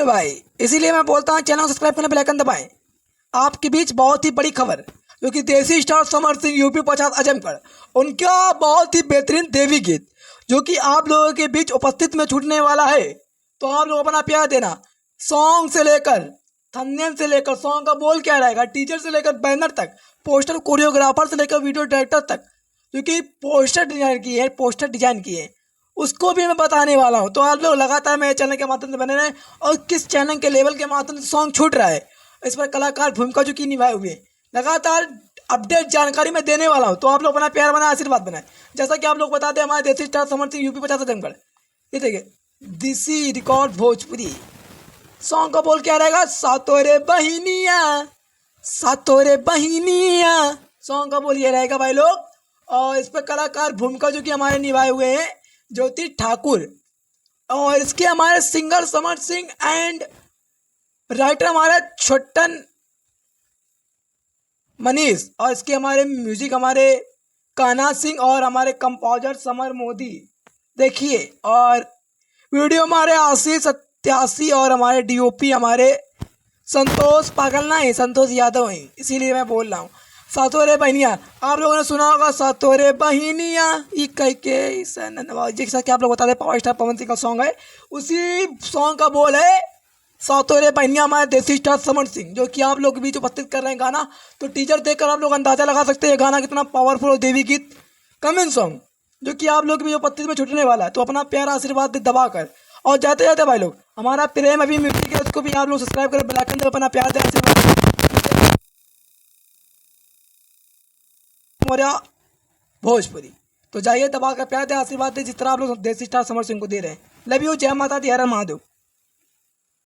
भाई, इसीलिए मैं बोलता हूँ चैनल को सब्सक्राइब करने, बेल आइकन दबाएं। आपके बीच बहुत ही बड़ी खबर, जो कि देसी स्टार समर सिंह यूपी 50 आजमगढ़, उनका बहुत ही बेहतरीन देवी गीत जो कि आप लोगों के बीच उपस्थित में छूटने वाला है। तो आप लोग अपना प्यार देना। सॉन्ग से लेकर थंबनेल से लेकर सॉन्ग का बोल क्या रहेगा, टीजर से लेकर बैनर तक, पोस्टर कोरियोग्राफर से लेकर वीडियो डायरेक्टर तक, जो कि पोस्टर डिजाइन की है उसको भी मैं बताने वाला हूँ। तो आप लोग लगातार मेरे चैनल के माध्यम से बने रहें। और किस चैनल के लेवल के माध्यम से सॉन्ग छूट रहा है, इस पर कलाकार भूमिका जो की निभाए हुए हैं, लगातार अपडेट जानकारी मैं देने वाला हूँ। तो आप लोग अपना प्यार बनाए, आशीर्वाद बनाए। जैसा कि आप लोग बताते हैं, हमारे देसी स्टार समर सिंह यूपी 50 आजमगढ़, ये देखिए देसी रिकॉर्ड भोजपुरी। सॉन्ग का बोल क्या रहेगा, सातोरे बहिनिया सातोरे बहिनिया, सॉन्ग का बोल ये रहेगा भाई लोग। और इस पर कलाकार भूमिका जो कि हमारे निभाए हुए हैं ज्योति ठाकुर, और इसके हमारे singer Samar Singh and writer हमारे छोटन मनीष, और इसके हमारे म्यूजिक हमारे कान्हा सिंह, और हमारे कंपोजर समर मोदी। देखिए, और वीडियो हमारे आशीष सत्यासी, और हमारे डीओपी हमारे संतोष पागल ना है, संतोष यादव है। इसीलिए मैं बोल रहा हूँ सातोरे बहनिया। आप लोगों ने सुना होगा सातोरे बहनिया ई कह के, जैसा कि आप लोग बताते हैं पावर स्टार पवन सिंह का सॉन्ग है, उसी सॉन्ग का बोल है सातोरे बहनिया हमारे देसी स्टार समर सिंह, जो कि आप लोग के बीच उपस्थित कर रहे हैं गाना। तो टीजर देखकर आप लोग अंदाजा लगा सकते हैं गाना कितना पावरफुल और देवी गीत कमेंट सॉन्ग जो कि आप लोग के बीच उपस्थित में छूटने वाला है। तो अपना प्यारा आशीर्वाद दबा कर, और जाते जाते भाई लोग हमारा प्रेम अभी म्यूजिक है, उसको भी आप लोग सब्सक्राइब करें, बेल आइकन दबाएं, अपना प्यार दें, आशीर्वाद मौर्या भोजपुरी। तो जाइए दबा कर प्यार दें, आशीर्वाद दें, जिस तरह आप लोग देसी स्टार समर सिंह को दे रहे हैं। लव यू, जय माता दी, हर हर महादेव।